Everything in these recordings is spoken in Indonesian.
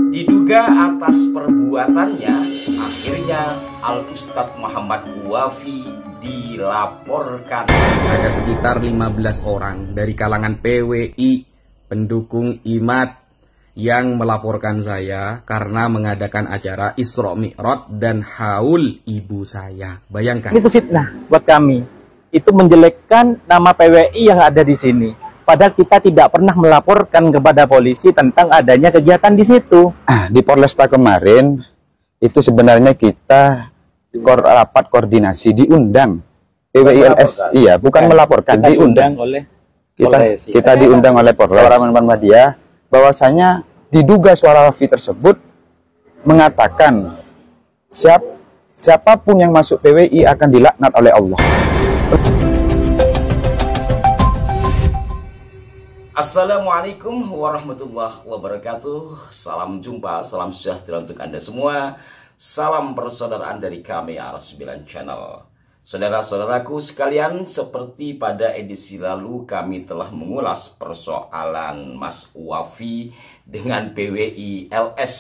Diduga atas perbuatannya, akhirnya Al-Ustadz Muhammad Wafi dilaporkan. Ada sekitar 15 orang dari kalangan PWI, pendukung IMAD, yang melaporkan saya karena mengadakan acara Isra Mi'raj dan haul ibu saya. Bayangkan. Itu fitnah buat kami. Itu menjelekkan nama PWI yang ada di sini. Padahal kita tidak pernah melaporkan kepada polisi tentang adanya kegiatan di situ. Di Polresta kemarin, itu sebenarnya kita rapat koordinasi, diundang. PWI-LS, iya, bukan melaporkan, kita diundang. Kita diundang oleh Polres Muhammadiyah, bahwasanya diduga suara Wafi tersebut mengatakan siapapun yang masuk PWI akan dilaknat oleh Allah. Assalamualaikum warahmatullahi wabarakatuh. Salam jumpa, salam sejahtera untuk Anda semua. Salam persaudaraan dari kami Ar9 Channel. Saudara-saudaraku sekalian, seperti pada edisi lalu kami telah mengulas persoalan Mas Wafi dengan PWI LS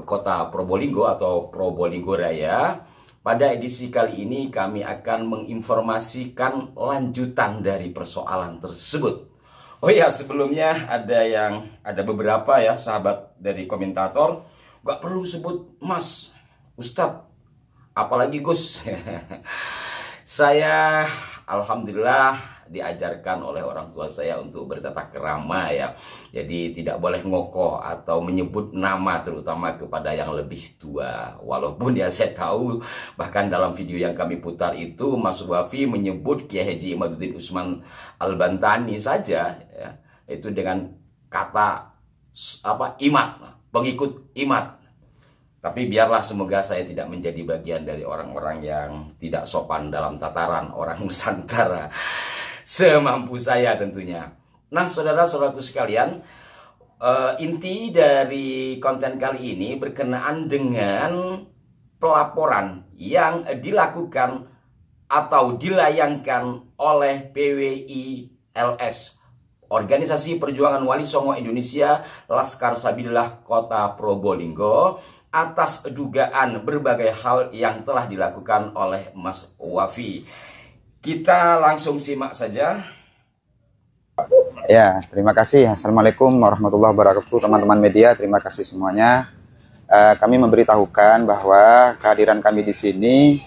Kota Probolinggo atau Probolinggo Raya. Pada edisi kali ini kami akan menginformasikan lanjutan dari persoalan tersebut. Oh ya, sebelumnya ada beberapa ya sahabat dari komentator, gak perlu sebut Mas, Ustadz, apalagi Gus. Saya alhamdulillah diajarkan oleh orang tua saya untuk bertata krama ya. Jadi tidak boleh ngokoh atau menyebut nama terutama kepada yang lebih tua. Walaupun ya saya tahu bahkan dalam video yang kami putar itu Mas Wafi menyebut Kiai Haji Imaduddin Usman Al-Bantani saja ya, itu dengan kata imad, pengikut imad. Tapi biarlah, semoga saya tidak menjadi bagian dari orang-orang yang tidak sopan dalam tataran orang Nusantara. Semampu saya tentunya. Nah, saudara-saudaraku sekalian, inti dari konten kali ini berkenaan dengan pelaporan yang dilakukan atau dilayangkan oleh PWI LS, Organisasi Perjuangan Wali Songo Indonesia Laskar Sabilillah Kota Probolinggo, atas dugaan berbagai hal yang telah dilakukan oleh Mas Wafi. Kita langsung simak saja. Ya, terima kasih. Assalamualaikum warahmatullahi wabarakatuh, teman-teman media. Terima kasih semuanya. Kami memberitahukan bahwa kehadiran kami di sini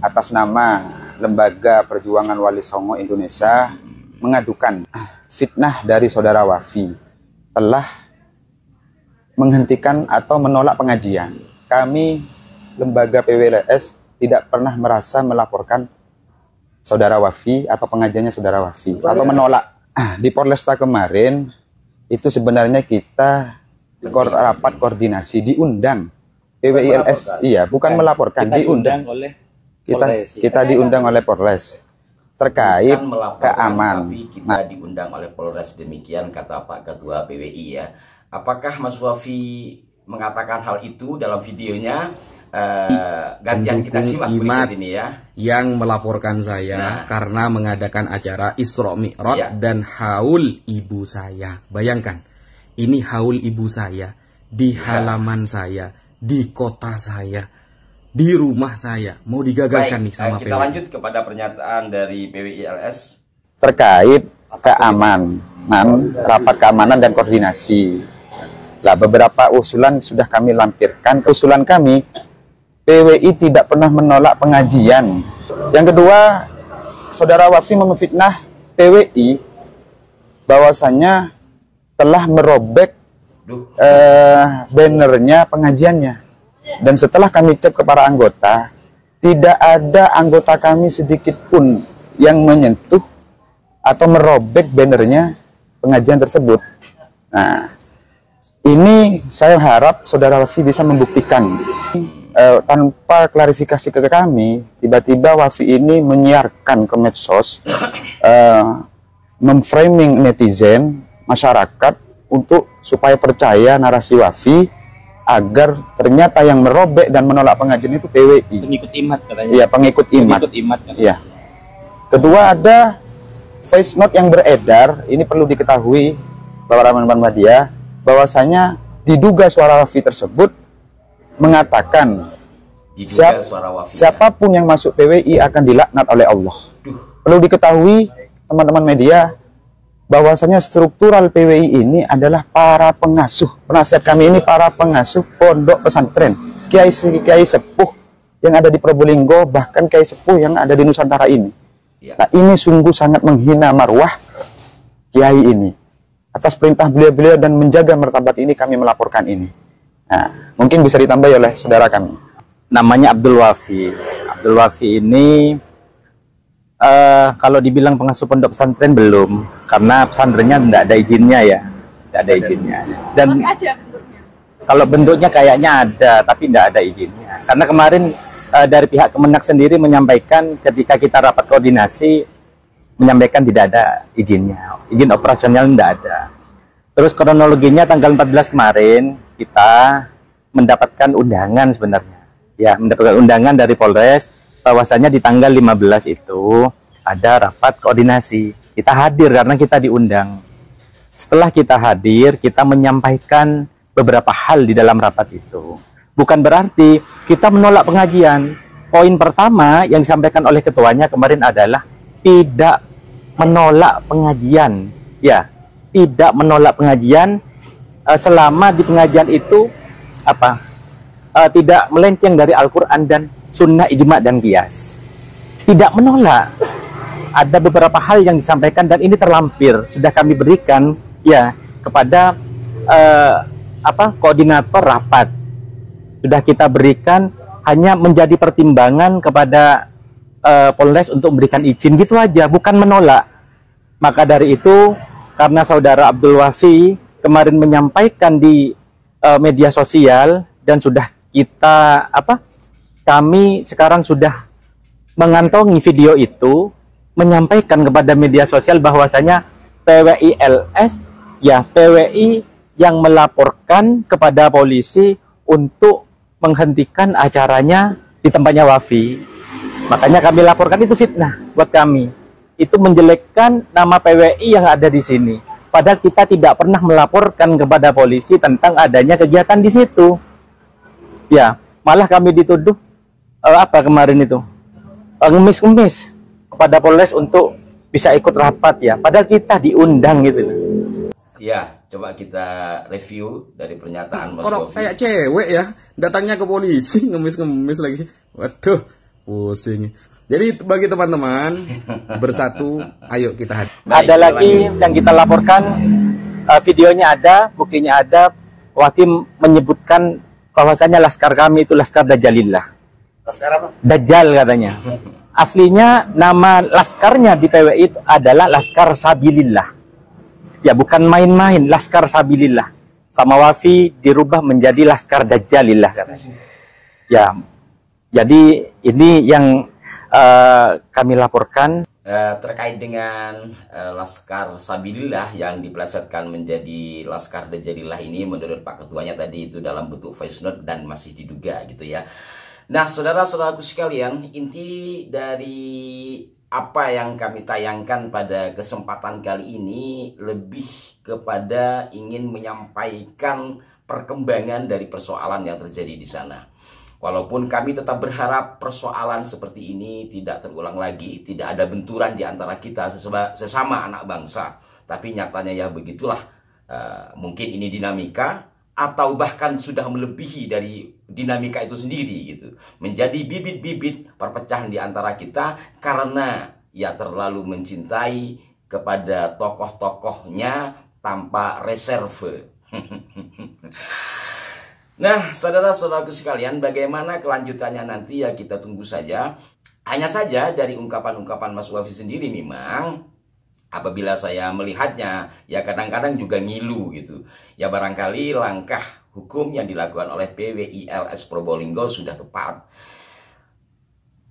atas nama Lembaga Perjuangan Wali Songo Indonesia mengadukan fitnah dari saudara Wafi telah menghentikan atau menolak pengajian. Kami lembaga PWLS tidak pernah merasa melaporkan saudara Wafi atau pengajiannya saudara Wafi atau menolak. Di Polresta kemarin itu sebenarnya kita rapat koordinasi, diundang. PWI-LS, iya, bukan melaporkan, diundang oleh kita diundang oleh Polres terkait keamanan. Kita diundang oleh Polres, demikian kata Pak Ketua PWI ya. Apakah Mas Wafi mengatakan hal itu dalam videonya? Gantian kita simak berikut ini ya. Yang melaporkan saya karena mengadakan acara Isra Mi'raj dan haul ibu saya. Bayangkan, ini haul ibu saya di halaman saya, di kota saya, di rumah saya. Mau digagalkan nih sama kita PWI. Lanjut kepada pernyataan dari PWI LS terkait keamanan, rapat keamanan dan koordinasi. Lah, beberapa usulan sudah kami lampirkan. Usulan kami, PWI tidak pernah menolak pengajian. Yang kedua, saudara Wafi memfitnah PWI bahwasannya telah merobek bannernya pengajiannya. Dan setelah kami cek ke para anggota, tidak ada anggota kami sedikit pun yang menyentuh atau merobek bannernya pengajian tersebut. Nah, ini saya harap saudara Wafi bisa membuktikan. Tanpa klarifikasi ke kami, tiba-tiba Wafi ini menyiarkan ke medsos, memframing netizen, masyarakat untuk supaya percaya narasi Wafi, agar ternyata yang merobek dan menolak pengajian itu PWI. Pengikut IMAD katanya. Iya, pengikut IMAD. Iya. Kedua, ada voice note yang beredar. Ini perlu diketahui, Bapak Rahman Muhammadiyah, bahwasanya diduga suara Wafi tersebut mengatakan siapapun yang masuk PWI akan dilaknat oleh Allah. Perlu diketahui teman-teman media bahwasanya struktural PWI ini adalah para pengasuh. Penasihat kami ini para pengasuh pondok pesantren, kiai sepuh yang ada di Probolinggo, bahkan kiai sepuh yang ada di Nusantara ini. Nah, ini sungguh sangat menghina marwah kiai ini. Atas perintah beliau-beliau dan menjaga martabat ini, kami melaporkan ini. Nah, mungkin bisa ditambah oleh saudara kami. Namanya Abdul Wafi. Abdul Wafi ini kalau dibilang pengasuh pondok pesantren belum, karena pesantrennya tidak ada izinnya ya, tidak ada izinnya. Dan kalau bentuknya kayaknya ada, tapi tidak ada izinnya. Karena kemarin dari pihak Kemenak sendiri menyampaikan ketika kita rapat koordinasi, menyampaikan tidak ada izinnya, izin operasional tidak ada. Terus kronologinya tanggal 14 kemarin kita mendapatkan undangan sebenarnya, ya mendapatkan undangan dari Polres. Bahwasanya di tanggal 15 itu ada rapat koordinasi. Kita hadir karena kita diundang. Setelah kita hadir, kita menyampaikan beberapa hal di dalam rapat itu. Bukan berarti kita menolak pengajian. Poin pertama yang disampaikan oleh ketuanya kemarin adalah tidak menolak pengajian. Ya, tidak menolak pengajian selama di pengajian itu tidak melenceng dari Al-Quran dan sunnah, ijma dan qiyas. Tidak menolak. Ada beberapa hal yang disampaikan dan ini terlampir sudah kami berikan ya kepada koordinator rapat. Sudah kita berikan, hanya menjadi pertimbangan kepada Polres untuk memberikan izin, gitu aja, bukan menolak. Maka dari itu, karena saudara Abdul Wafi kemarin menyampaikan di media sosial dan sudah kita kami sekarang sudah mengantongi video itu, menyampaikan kepada media sosial bahwasanya PWI LS, ya PWI yang melaporkan kepada polisi untuk menghentikan acaranya di tempatnya Wafi. Makanya kami laporkan itu fitnah buat kami. Itu menjelekkan nama PWI yang ada di sini. Padahal kita tidak pernah melaporkan kepada polisi tentang adanya kegiatan di situ. Ya, malah kami dituduh kemarin itu ngemis-ngemis kepada Polres untuk bisa ikut rapat ya, padahal kita diundang gitu. Ya, coba kita review dari pernyataan Mas Orang Wafi. kayak cewek ya, datangnya ke polisi ngemis-ngemis lagi. Waduh, pusing. Jadi bagi teman-teman bersatu, ayo kita hadir. Ada lagi yang kita laporkan, videonya ada, buktinya ada. Wafi menyebutkan bahwasanya laskar kami itu laskar Dajjalillah. Laskar apa? Dajjal katanya. Aslinya nama laskarnya di PWI itu adalah Laskar Sabilillah. Ya, bukan main-main, Laskar Sabilillah. Sama Wafi dirubah menjadi Laskar Dajjalillah katanya. Ya, jadi ini yang kami laporkan terkait dengan Laskar Sabilillah yang dipelesetkan menjadi Laskar Dajjalillah ini, menurut Pak Ketuanya tadi itu dalam bentuk voice note dan masih diduga gitu ya. Nah, saudara-saudaraku sekalian, inti dari apa yang kami tayangkan pada kesempatan kali ini lebih kepada ingin menyampaikan perkembangan dari persoalan yang terjadi di sana. Walaupun kami tetap berharap persoalan seperti ini tidak terulang lagi, tidak ada benturan di antara kita sesama anak bangsa. Tapi nyatanya ya begitulah, mungkin ini dinamika atau bahkan sudah melebihi dari dinamika itu sendiri gitu. Menjadi bibit-bibit perpecahan di antara kita karena ya terlalu mencintai kepada tokoh-tokohnya tanpa reserve. Nah, saudara-saudaraku sekalian, bagaimana kelanjutannya nanti ya kita tunggu saja. Hanya saja dari ungkapan-ungkapan Mas Wafi sendiri memang apabila saya melihatnya ya kadang-kadang juga ngilu gitu. Ya barangkali langkah hukum yang dilakukan oleh PWI LS Probolinggo sudah tepat.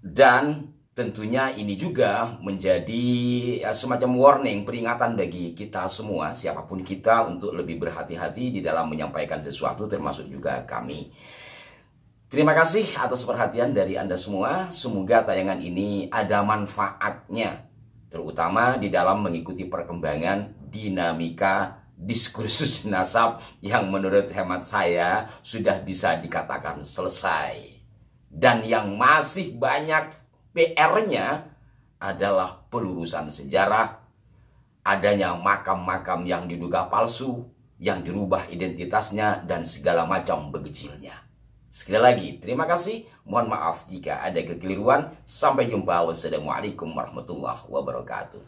Dan tentunya ini juga menjadi semacam warning, peringatan bagi kita semua, siapapun kita, untuk lebih berhati-hati di dalam menyampaikan sesuatu, termasuk juga kami. Terima kasih atas perhatian dari Anda semua. Semoga tayangan ini ada manfaatnya, terutama di dalam mengikuti perkembangan dinamika diskursus nasab yang menurut hemat saya sudah bisa dikatakan selesai. Dan yang masih banyak PR-nya adalah pelurusan sejarah, adanya makam-makam yang diduga palsu, yang dirubah identitasnya, dan segala macam begecilnya. Sekali lagi, terima kasih. Mohon maaf jika ada kekeliruan. Sampai jumpa. Wassalamualaikum warahmatullahi wabarakatuh.